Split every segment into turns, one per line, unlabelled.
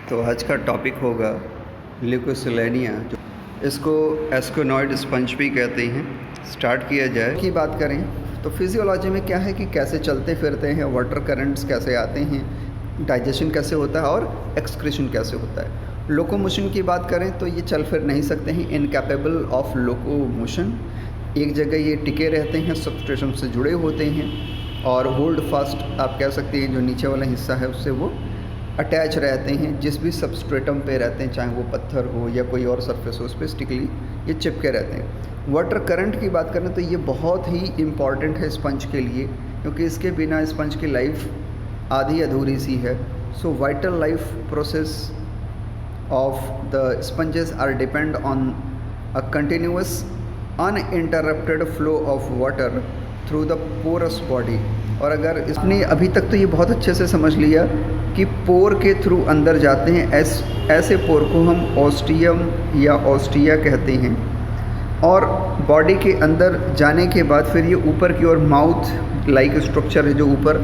तो आज का टॉपिक होगा ल्यूकोसिलेनिया, जो इसको एस्कोनॉइड स्पंज भी कहते हैं। स्टार्ट किया जाए की बात करें तो फिजियोलॉजी में क्या है कि कैसे चलते फिरते हैं, वाटर करंट्स कैसे आते हैं, डाइजेशन कैसे होता है और एक्सक्रीशन कैसे होता है। लोकोमोशन की बात करें तो ये चल फिर नहीं सकते हैं, इनकैपेबल ऑफ लोकोमोशन। एक जगह ये टिके रहते हैं, सबस्ट्रेटम से जुड़े होते हैं और होल्ड फास्ट आप कह सकते हैं, जो नीचे वाला हिस्सा है उससे वो अटैच रहते हैं, जिस भी सबस्ट्रेटम पे रहते हैं, चाहे वो पत्थर हो या कोई और सरफेस हो, उस पर स्टिकली ये चिपके रहते हैं। वाटर करंट की बात करें तो ये बहुत ही इम्पॉर्टेंट है स्पंज के लिए, क्योंकि इसके बिना स्पंज की लाइफ आधी अधूरी सी है। So vital life process of the sponges are depend on a continuous uninterrupted flow of water through the porous body. और अगर इसने अभी तक तो ये बहुत अच्छे से समझ लिया कि पोर के थ्रू अंदर जाते हैं, ऐसे पोर को हम ऑस्टियम या ऑस्टिया कहते हैं। और बॉडी के अंदर जाने के बाद फिर ये ऊपर की ओर माउथ लाइक स्ट्रक्चर है जो ऊपर,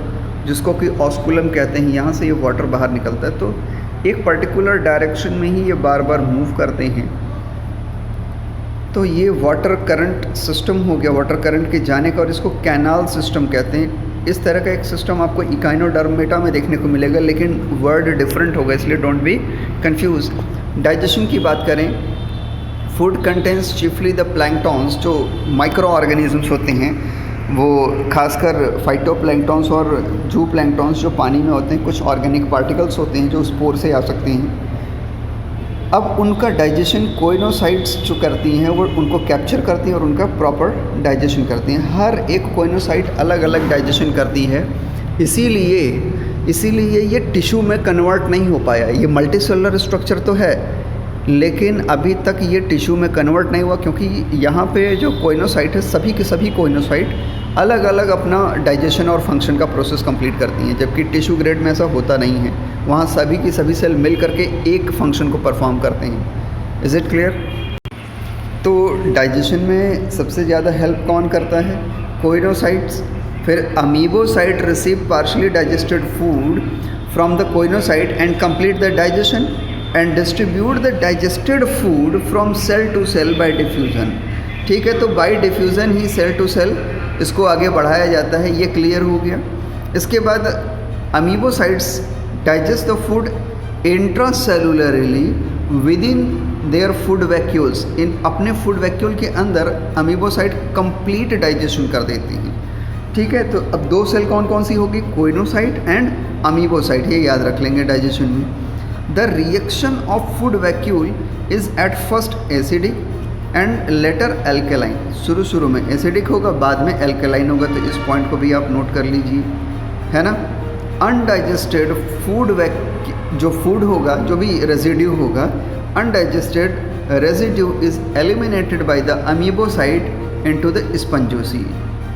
जिसको कि ऑस्कुलम कहते हैं, यहाँ से ये वाटर बाहर निकलता है। तो एक पर्टिकुलर डायरेक्शन में ही ये बार बार मूव करते हैं। तो ये वाटर करंट सिस्टम हो गया, वाटर करंट के जाने का, और इसको कैनाल सिस्टम कहते हैं। इस तरह का एक सिस्टम आपको इकाइनोडर्मेटा में देखने को मिलेगा, लेकिन वर्ड डिफरेंट होगा, इसलिए डोंट बी कंफ्यूज। डाइजेशन की बात करें, फूड कंटेंस चिफली द प्लैंक्टॉन्स, जो माइक्रो ऑर्गेनिजम्स होते हैं, वो खासकर फाइटोप्लैंक्टॉन्स और जू प्लैंक्टॉन्स जो पानी में होते हैं। कुछ ऑर्गेनिक पार्टिकल्स होते हैं जो स्पोर से आ सकते हैं। अब उनका डाइजेशन कोइनोसाइट्स जो करती हैं वो उनको कैप्चर करती हैं और उनका प्रॉपर डाइजेशन करती हैं। हर एक कोइनोसाइट अलग अलग डाइजेशन करती है, इसीलिए ये टिश्यू में कन्वर्ट नहीं हो पाया। ये मल्टीसेलुलर स्ट्रक्चर तो है, लेकिन अभी तक ये टिश्यू में कन्वर्ट नहीं हुआ, क्योंकि यहाँ पे जो कोइनोसाइट है, सभी के सभी कोइनोसाइट अलग अलग अपना डाइजेशन और फंक्शन का प्रोसेस कंप्लीट करती हैं, जबकि टिश्यू ग्रेड में ऐसा होता नहीं है। वहाँ सभी की सभी सेल मिल करके एक फंक्शन को परफॉर्म करते हैं। Is it clear? तो डाइजेशन में सबसे ज़्यादा हेल्प कौन करता है? कोइनोसाइट्स। फिर amoebocyte receive partially digested food from the choanocyte and complete the digestion and distribute the digested food from cell to cell by diffusion. ठीक है, तो बाय डिफ्यूज़न ही सेल टू सेल इसको आगे बढ़ाया जाता है, ये क्लियर हो गया। इसके बाद amoebocytes digest the food intracellularly within their food vacuoles. In अपने फूड वैक्यूल के अंदर अमीबोसाइट कंप्लीट डाइजेशन कर देती हैं। ठीक है, तो अब दो सेल कौन कौन सी होगी? कोइनोसाइट एंड अमीबोसाइट, ये याद रख लेंगे डाइजेशन में। The reaction of food vacuole is at first acidic and later alkaline. शुरू में एसिडिक होगा, बाद में एल्केलाइन होगा, तो इस पॉइंट को भी आप नोट कर लीजिए, है ना। अनडाइजेस्टेड फूड जो फूड होगा, जो भी रेजिड्यू होगा, undigested residue is eliminated by the amoebocyte into the spongocoel,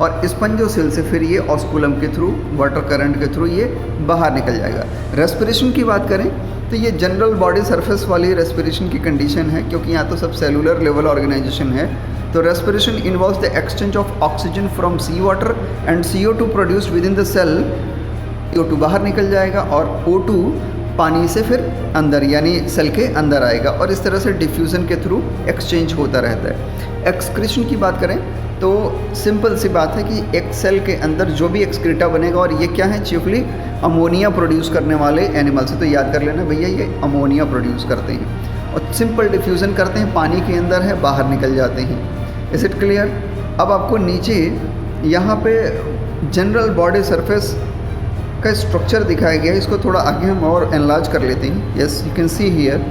और स्पंजोसेल से फिर ये ऑस्कुलम के थ्रू, वाटर करंट के थ्रू ये बाहर निकल जाएगा। रेस्पिरेशन की बात करें तो ये जनरल बॉडी सरफेस वाली रेस्पिरेशन की कंडीशन है, क्योंकि यहाँ तो सब सेलुलर लेवल ऑर्गेनाइजेशन है। तो respiration involves the exchange of oxygen from sea water and CO2 produced within the cell. CO2 बाहर निकल जाएगा और O2 पानी से फिर अंदर, यानी सेल के अंदर आएगा, और इस तरह से डिफ्यूज़न के थ्रू एक्सचेंज होता रहता है। एक्सक्रीशन की बात करें तो सिंपल सी बात है कि एक सेल के अंदर जो भी एक्सक्रीटा बनेगा, और ये क्या है, चीफली अमोनिया प्रोड्यूस करने वाले एनिमल्स, तो याद कर लेना भैया, ये अमोनिया प्रोड्यूस करते हैं और सिंपल डिफ्यूज़न करते हैं, पानी के अंदर है, बाहर निकल जाते हैं। Is it clear? अब आपको नीचे यहाँ पे जनरल बॉडी सरफेस का स्ट्रक्चर दिखाया गया है, इसको थोड़ा आगे हम और एनलार्ज कर लेते हैं। Yes, you can see here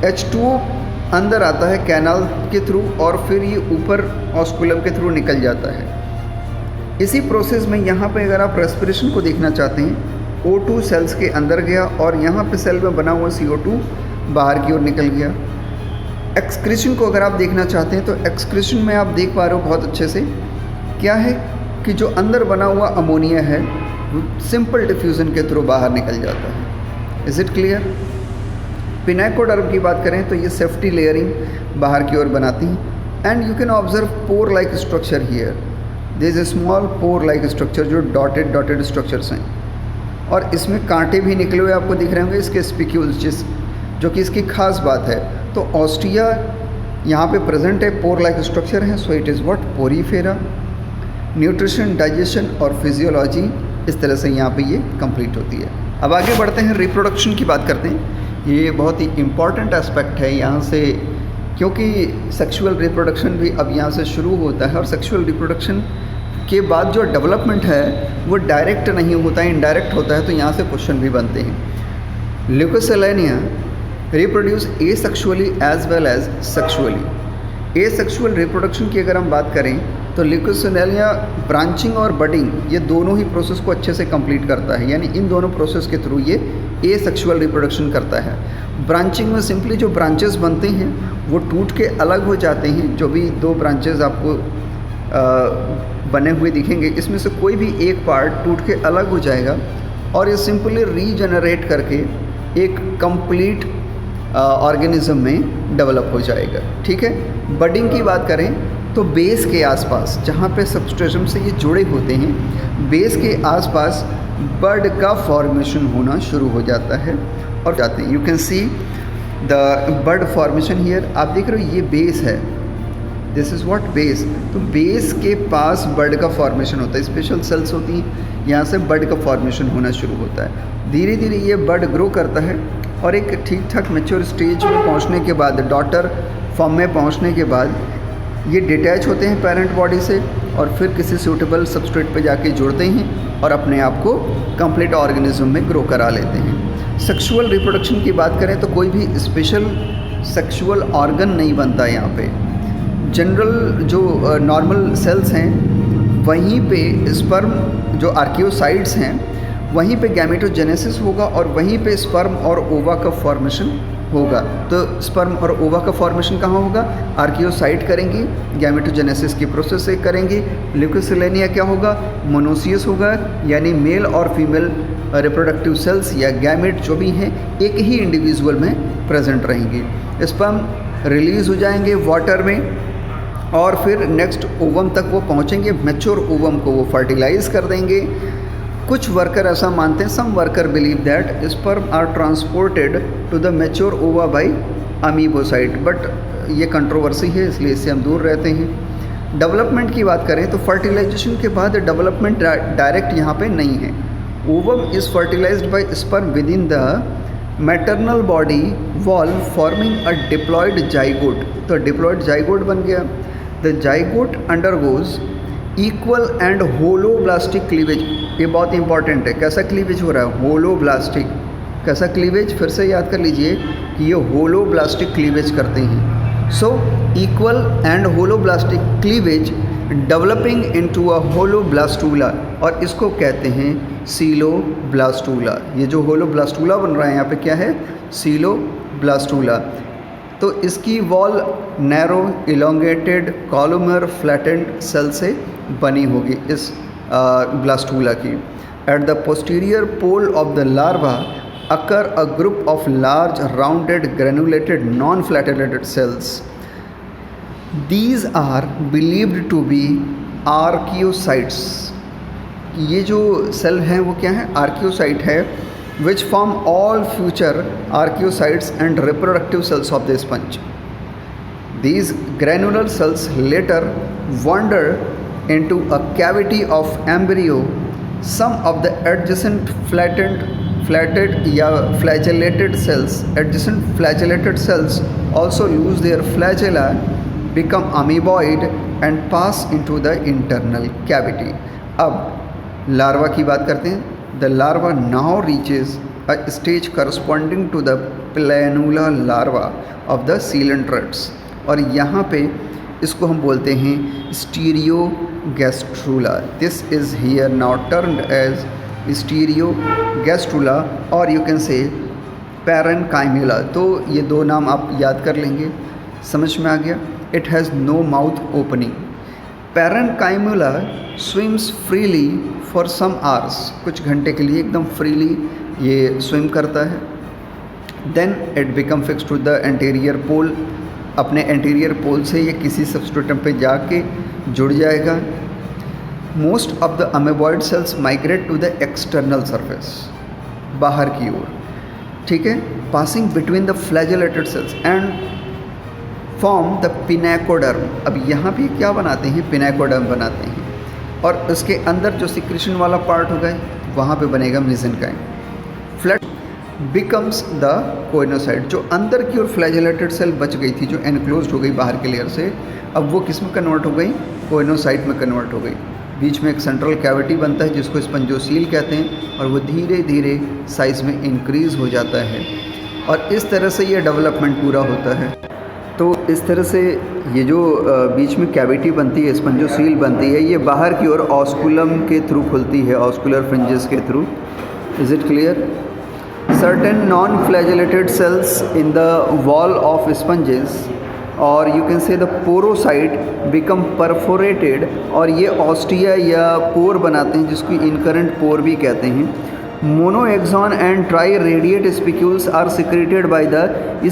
H2O अंदर आता है कैनाल के थ्रू, और फिर ये ऊपर ऑस्कुलम के थ्रू निकल जाता है। इसी प्रोसेस में यहाँ पे अगर आप रेस्पिरेशन को देखना चाहते हैं, O2 सेल्स के अंदर गया और यहाँ पे सेल में बना हुआ CO2 बाहर की ओर निकल गया। एक्सक्रीशन को अगर आप देखना चाहते हैं तो एक्सक्रीशन में आप देख पा रहे हो बहुत अच्छे से, क्या है कि जो अंदर बना हुआ अमोनिया है सिंपल डिफ्यूज़न के थ्रू बाहर निकल जाता है। Is it clear? पिनाकोडर्म की बात करें तो ये सेफ्टी लेयरिंग बाहर की ओर बनाती हैं। And you can observe pore like structure here, this is small pore like structure जो डॉटेड स्ट्रक्चर्स हैं। और इसमें कांटे भी निकले हुए आपको दिख रहे होंगे इसके स्पिक्यूल्स, जो कि इसकी खास बात है। तो ऑस्टिया यहाँ पे प्रेजेंट है, पोर लाइक स्ट्रक्चर है, so it is what Porifera. Nutrition, digestion और फिजियोलॉजी इस तरह से यहाँ पे ये कंप्लीट होती है। अब आगे बढ़ते हैं, रिप्रोडक्शन की बात करते हैं। ये बहुत ही इम्पॉर्टेंट एस्पेक्ट है यहाँ से, क्योंकि सेक्सुअल रिप्रोडक्शन भी अब यहाँ से शुरू होता है, और सेक्सुअल रिप्रोडक्शन के बाद जो डेवलपमेंट है वो डायरेक्ट नहीं होता है, इनडायरेक्ट होता है। तो यहाँ से क्वेश्चन भी बनते हैं। Leucosolenia reproduce asexually as well as sexually. Asexual reproduction की अगर हम बात करें तो ल्यूकोसेलेनिया ब्रांचिंग और बडिंग ये दोनों ही प्रोसेस को अच्छे से कंप्लीट करता है, यानी इन दोनों प्रोसेस के थ्रू ये एसेक्सुअल रिप्रोडक्शन करता है। ब्रांचिंग में सिंपली जो ब्रांचेस बनते हैं वो टूट के अलग हो जाते हैं। जो भी दो ब्रांचेस आपको बने हुए दिखेंगे, इसमें से कोई भी एक पार्ट टूट के अलग हो जाएगा और ये सिंपली रीजनरेट करके एक कंप्लीट ऑर्गेनिज्म में डेवलप हो जाएगा। ठीक है। बडिंग की बात करें तो बेस के आसपास, जहाँ पे सबस्ट्रेटम से ये जुड़े होते हैं, बेस के आसपास बड का फॉर्मेशन होना शुरू हो जाता है और जाते हैं। You can see the bud formation here. आप देख रहे हो ये बेस है, दिस इज़ व्हाट बेस। तो बेस के पास बड का फॉर्मेशन होता है, स्पेशल सेल्स होती हैं, यहाँ से बड का फॉर्मेशन होना शुरू होता है। धीरे धीरे ये बड ग्रो करता है और एक ठीक ठाक मैच्योर स्टेज में पहुँचने के बाद, डॉटर फॉर्म में पहुँचने के बाद ये डिटैच होते हैं पेरेंट बॉडी से और फिर किसी सूटेबल सबस्ट्रेट पे जाके जुड़ते हैं और अपने आप को कंप्लीट ऑर्गेनिज्म में ग्रो करा लेते हैं। सेक्सुअल रिप्रोडक्शन की बात करें तो कोई भी स्पेशल सेक्सुअल ऑर्गन नहीं बनता यहाँ पे। जनरल जो नॉर्मल सेल्स हैं वहीं पे स्पर्म जो आर्कियोसाइट्स हैं वहीं पे गैमेटोजेनेसिस होगा और वहीं पे स्पर्म और ओवा का फॉर्मेशन होगा। तो स्पर्म और ओवा का फॉर्मेशन कहाँ होगा? आर्कियोसाइट करेंगी, गैमेटोजेनेसिस की प्रोसेस से करेंगी। ल्यूकोसेलेनिया क्या होगा? मोनोसियस होगा, यानी मेल और फीमेल रिप्रोडक्टिव सेल्स या गैमेट जो भी हैं एक ही इंडिविजुअल में प्रेजेंट रहेंगी। स्पर्म रिलीज हो जाएंगे वाटर में और फिर नेक्स्ट ओवम तक वो पहुँचेंगे। मैच्योर ओवम को वो फर्टिलाइज कर देंगे। कुछ वर्कर ऐसा मानते हैं, some worker believe that sperm are transported to the mature ova by amoebocyte, but ये कंट्रोवर्सी है इसलिए इससे हम दूर रहते हैं। डेवलपमेंट की बात करें तो फर्टिलाइजेशन के बाद डेवलपमेंट डायरेक्ट यहाँ पे नहीं है। Ovum is fertilized by sperm within the maternal body wall forming a diploid zygote. तो डिप्लॉयड जाइगोट बन गया। The zygote undergoes equal and holoblastic cleavage. ये बहुत इंपॉर्टेंट है। कैसा क्लीवेज हो रहा है? होलोब्लास्टिक। कैसा क्लीवेज? फिर से याद कर लीजिए कि ये होलोब्लास्टिक क्लीवेज करते हैं। So equal and holoblastic cleavage developing into a holoblastula, और इसको कहते हैं सीलोब्लास्टूला। ये जो होलोब्लास्टूला बन रहा है यहाँ पे क्या है? सीलोब्लास्टूला। तो इसकी wall narrow elongated columnar flattened cell से बनी होगी इस ब्लास्टूला की। At the posterior pole of the larva occur a group of large rounded granulated non flagellated cells. These are believed to be archaeocytes. ये जो cell हैं वो क्या है? आर्कियोसाइट है, which form all future archaeocytes and reproductive cells of the sponge. These granular cells later wander into a cavity of embryo. Some of the adjacent flatted या flagellated cells also lose their flagella, become amoeboid and pass into the internal cavity. अब larva की बात करते हैं। The larva now reaches a stage corresponding to the planula larva of the coelenterats, और यहाँ पे इसको हम बोलते हैं stereogastrula. This is here now termed as stereogastrula or you can say parenchyma. तो ये दो नाम आप याद कर लेंगे, समझ में आ गया। It has no mouth opening. Parenchyma swims freely for some hours, कुछ घंटे के लिए एकदम फ्रीली ये स्विम करता है। Then it become fix to the anterior pole. अपने एंटीरियर पोल से ये किसी सबस्ट्रेटम पे जाके जुड़ जाएगा। Most of the amoeboid cells migrate to the external surface. बाहर की ओर, ठीक है, passing between the flagellated cells and form the pinacoderm. अब यहाँ पे क्या बनाते हैं, पिनेकोडर्म बनाते हैं, और उसके अंदर जो सिक्रेशन वाला पार्ट होगा वहाँ पे बनेगा mesenchyme. Flat becomes the coenocyte. जो अंदर की ओर फ्लैजेलेटेड सेल बच गई थी, जो एनक्लोज्ड हो गई बाहर के लेयर से, अब वो किस में कन्वर्ट हो गई, कोइनोसाइट में कन्वर्ट हो गई। बीच में एक सेंट्रल कैविटी बनता है जिसको स्पंजोसील कहते हैं, और वो धीरे धीरे साइज़ में इंक्रीज़ हो जाता है, और इस तरह से ये डेवलपमेंट पूरा होता है। तो इस तरह से ये जो बीच में कैविटी बनती है, स्पंजोसील बनती है, ये बाहर की ओर ऑस्कुलम के थ्रू खुलती है, ऑस्कुलर फ्रिंजेस के through. Is it clear? Certain non-flagellated cells in the wall of sponges, और you can say the porocyte become perforated, और ये ऑस्टिया या पोर बनाते हैं जिसको इनकरेंट पोर भी कहते हैं। Monaxon and tri radiate spicules are secreted by the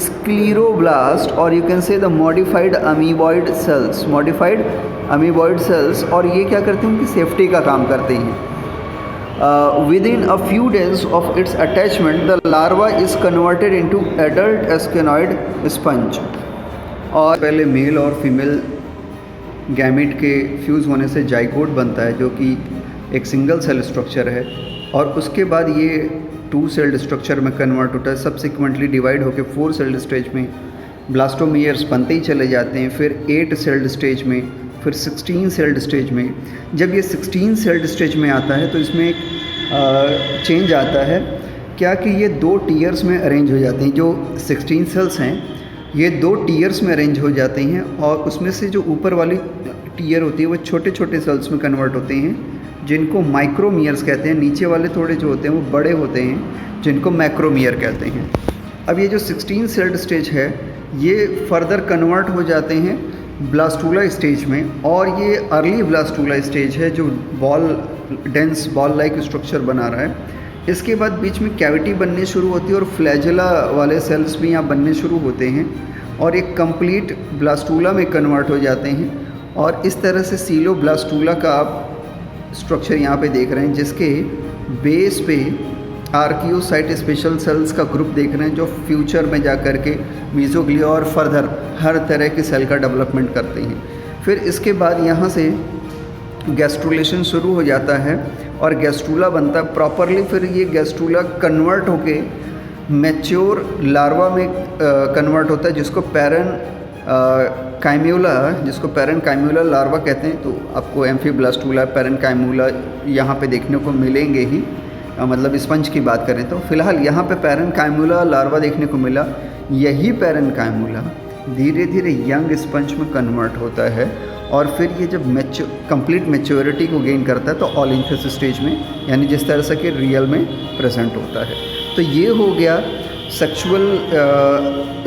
scleroblast, और you can say the modified amoeboid cells, modified amoeboid cells, और ये क्या करते हैं, उनकी सेफ्टी का काम करते हैं। Within a few days of its attachment, the larva is converted into adult ascenoid sponge। और पहले मेल और फीमेल गैमेट के फ्यूज़ होने से जाइगोट बनता है, जो कि एक सिंगल सेल स्ट्रक्चर है, और उसके बाद ये 2 सेल्ड स्ट्रक्चर में कन्वर्ट होता है। सब्सिक्वेंटली डिवाइड होकर 4 सेल्ड स्टेज में ब्लास्टोमियर्स बनते ही चले जाते हैं, फिर 8 सेल्ड स्टेज में, फिर 16 सेल्ड स्टेज में। जब ये 16 सेल्ड स्टेज में आता है तो इसमें एक चेंज आता है, क्या कि ये 2 टीयर्स में अरेंज हो जाते हैं। जो 16 सेल्स हैं ये 2 टीयर्स में अरेंज हो जाते हैं, और उसमें से जो ऊपर वाली टीयर होती है वो छोटे छोटे सेल्स में कन्वर्ट होते हैं, जिनको माइक्रोमियर्स कहते हैं। नीचे वाले थोड़े जो होते हैं वो बड़े होते हैं, जिनको मैक्रोमियर कहते हैं। अब ये जो 16 सेल्ड स्टेज है ये फर्दर कन्वर्ट हो जाते हैं ब्लास्टूला स्टेज में, और ये अर्ली ब्लास्टूला स्टेज है जो ball dense ball like structure बना रहा है। इसके बाद बीच में कैविटी बनने शुरू होती है, और फ्लैजेला वाले सेल्स भी यहाँ बनने शुरू होते हैं, और एक कंप्लीट ब्लास्टूला में कन्वर्ट हो जाते हैं। और इस तरह से सीलोब्लास्टूला का आप स्ट्रक्चर यहाँ पे देख रहे हैं, जिसके बेस पे आर्कियोसाइट स्पेशल सेल्स का ग्रुप देख रहे हैं, जो फ्यूचर में जा कर के मीज़ोग्लिया और फर्दर हर तरह के सेल का डेवलपमेंट करते हैं। फिर इसके बाद यहाँ से गैस्ट्रुलेशन शुरू हो जाता है, और गैस्ट्रूला बनता है प्रॉपरली। फिर ये गैस्ट्रूला कन्वर्ट होके मैच्योर लार्वा में कन्वर्ट होता है, जिसको पैरेनकाइम्यूला लार्वा कहते हैं। तो आपको एम्फीब्लास्टूला, पैरेनकाइम्यूला यहाँ पे देखने को मिलेंगे ही, मतलब स्पंज की बात करें तो। फिलहाल यहाँ पे पैरेनकाइम्यूला लार्वा देखने को मिला। यही पैरेनकाइम्यूला धीरे धीरे यंग स्पंज में कन्वर्ट होता है, और फिर ये जब कंप्लीट मैच्योरिटी को गेन करता है तो ऑलिम्फस स्टेज में, यानी जिस तरह से कि रियल में प्रेजेंट होता है। तो ये हो गया सेक्सुअल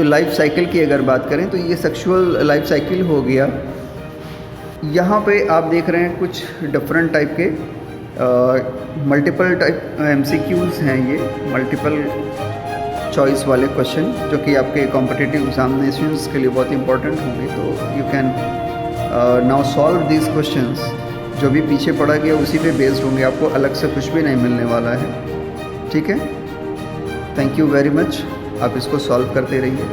लाइफ साइकिल की अगर बात करें तो ये सेक्सुअल लाइफ साइकिल हो गया। यहाँ पे आप देख रहे हैं कुछ डिफरेंट टाइप के मल्टीपल टाइप MCQs हैं, ये मल्टीपल चॉइस वाले क्वेश्चन, जो कि आपके कॉम्पिटिटिव एग्जामिनेशंस के लिए बहुत इंपॉर्टेंट होंगे। तो you can now solve these questions. जो भी पीछे पढ़ा गया उसी पे बेस्ड होंगे, आपको अलग से कुछ भी नहीं मिलने वाला है, ठीक है। थैंक यू वेरी मच, आप इसको सॉल्व करते रहिए।